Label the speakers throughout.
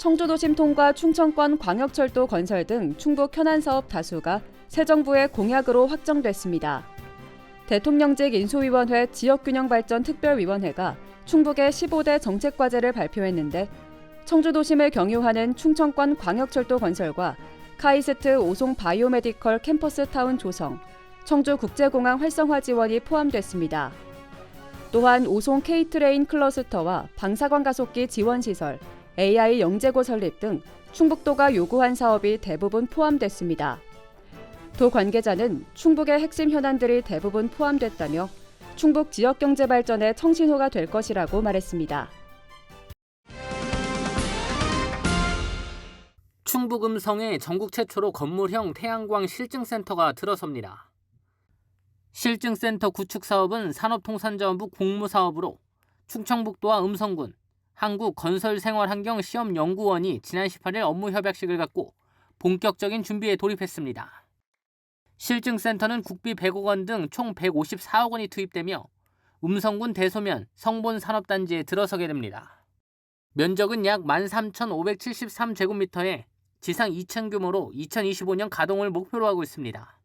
Speaker 1: 청주도심 통과 충청권 광역철도 건설 등 충북 현안 사업 다수가 새 정부의 공약으로 확정됐습니다. 대통령직 인수위원회 지역균형발전 특별위원회가 충북의 15대 정책과제를 발표했는데 청주도심을 경유하는 충청권 광역철도 건설과 카이스트 오송 바이오메디컬 캠퍼스타운 조성, 청주국제공항 활성화 지원이 포함됐습니다. 또한 오송 K트레인 클러스터와 방사광 가속기 지원시설, AI 영재고 설립 등 충북도가 요구한 사업이 대부분 포함됐습니다. 도 관계자는 충북의 핵심 현안들이 대부분 포함됐다며 충북 지역경제 발전의 청신호가 될 것이라고 말했습니다.
Speaker 2: 충북 음성에 전국 최초로 건물형 태양광 실증센터가 들어섭니다. 실증센터 구축 사업은 산업통상자원부 공무사업으로 충청북도와 음성군, 한국건설생활환경시험연구원이 지난 18일 업무 협약식을 갖고 본격적인 준비에 돌입했습니다. 실증센터는 국비 100억 원 등 총 154억 원이 투입되며 음성군 대소면 성본산업단지에 들어서게 됩니다. 면적은 약 13,573제곱미터에 지상 2층 규모로 2025년 가동을 목표로 하고 있습니다.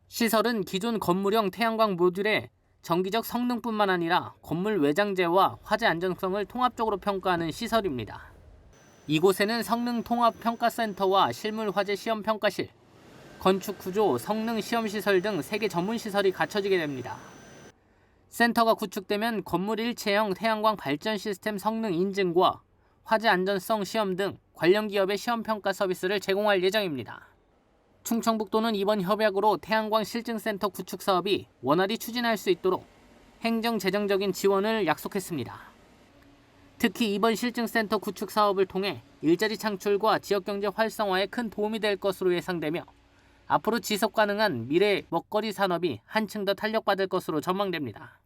Speaker 2: 시설은 기존 건물형 태양광 모듈의 정기적 성능뿐만 아니라 건물 외장재와 화재 안전성을 통합적으로 평가하는 시설입니다. 이곳에는 성능통합평가센터와 실물화재 시험평가실, 건축구조, 성능 시험시설 등 3개 전문시설이 갖춰지게 됩니다. 센터가 구축되면 건물 일체형 태양광 발전 시스템 성능 인증과 화재 안전성 시험 등 관련 기업의 시험평가 서비스를 제공할 예정입니다. 충청북도는 이번 협약으로 태양광 실증센터 구축 사업이 원활히 추진할 수 있도록 행정 재정적인 지원을 약속했습니다. 특히 이번 실증센터 구축 사업을 통해 일자리 창출과 지역경제 활성화에 큰 도움이 될 것으로 예상되며 앞으로 지속 가능한 미래 먹거리 산업이 한층 더 탄력받을 것으로 전망됩니다.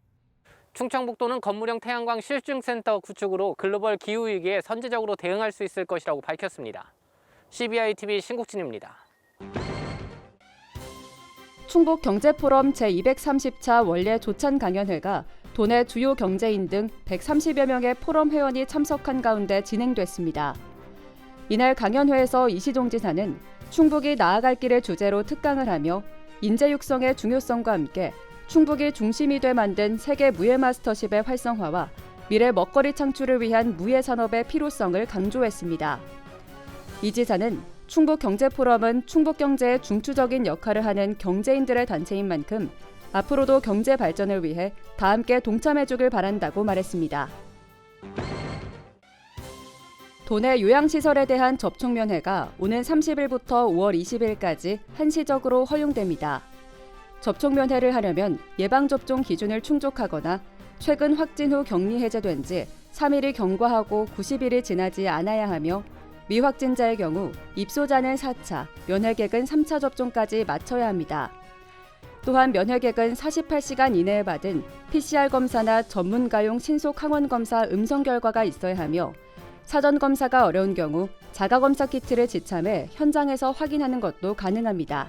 Speaker 2: 충청북도는 건물형 태양광 실증센터 구축으로 글로벌 기후위기에 선제적으로 대응할 수 있을 것이라고 밝혔습니다. CBI-TV 신국진입니다.
Speaker 1: 충북경제포럼 제230차 원래 조찬 강연회가 도내 주요 경제인 등 130여 명의 포럼 회원이 참석한 가운데 진행됐습니다. 이날 강연회에서 이시종 지사는 충북이 나아갈 길을 주제로 특강을 하며 인재 육성의 중요성과 함께 충북이 중심이 돼 만든 세계 무예 마스터십의 활성화와 미래 먹거리 창출을 위한 무예 산업의 필요성을 강조했습니다. 이 지사는 충북경제포럼은 충북 경제의 중추적인 역할을 하는 경제인들의 단체인 만큼 앞으로도 경제 발전을 위해 다 함께 동참해주길 바란다고 말했습니다. 도내 요양시설에 대한 접촉면회가 오는 30일부터 5월 20일까지 한시적으로 허용됩니다. 접촉면회를 하려면 예방접종 기준을 충족하거나 최근 확진 후 격리 해제된 지 3일이 경과하고 90일이 지나지 않아야 하며 미확진자의 경우 입소자는 4차, 면회객은 3차 접종까지 마쳐야 합니다. 또한 면회객은 48시간 이내에 받은 PCR 검사나 전문가용 신속 항원 검사 음성 결과가 있어야 하며 사전 검사가 어려운 경우 자가검사 키트를 지참해 현장에서 확인하는 것도 가능합니다.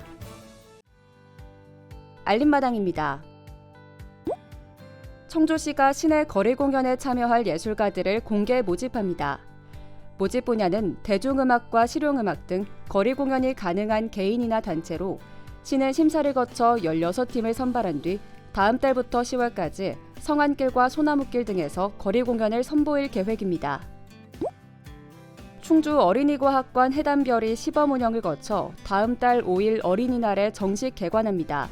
Speaker 1: 알림마당입니다. 청주시가 시내 거리 공연에 참여할 예술가들을 공개 모집합니다. 모집 분야는 대중음악과 실용음악 등 거리 공연이 가능한 개인이나 단체로 시는 심사를 거쳐 16팀을 선발한 뒤 다음 달부터 10월까지 성안길과 소나무길 등에서 거리 공연을 선보일 계획입니다. 충주 어린이과학관 해담별이 시범 운영을 거쳐 다음 달 5일 어린이날에 정식 개관합니다.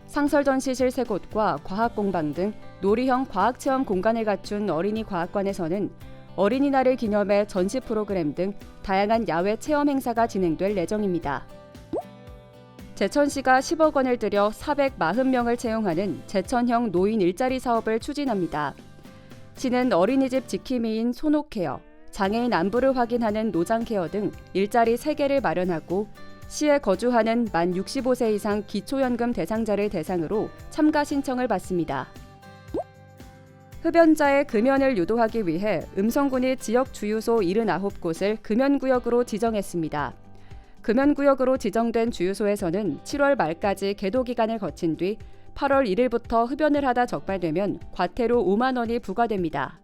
Speaker 1: 상설 전시실 3곳과 과학공방 등 놀이형 과학체험 공간을 갖춘 어린이과학관에서는 어린이날을 기념해 전시 프로그램 등 다양한 야외 체험 행사가 진행될 예정입니다. 제천시가 10억 원을 들여 440명을 채용하는 제천형 노인 일자리 사업을 추진합니다. 시는 어린이집 지킴이인 소노케어, 장애인 안부를 확인하는 노장케어 등 일자리 3개를 마련하고 시에 거주하는 만 65세 이상 기초연금 대상자를 대상으로 참가 신청을 받습니다. 흡연자의 금연을 유도하기 위해 음성군이 지역 주유소 79곳을 금연구역으로 지정했습니다. 금연구역으로 지정된 주유소에서는 7월 말까지 계도 기간을 거친 뒤 8월 1일부터 흡연을 하다 적발되면 과태료 5만 원이 부과됩니다.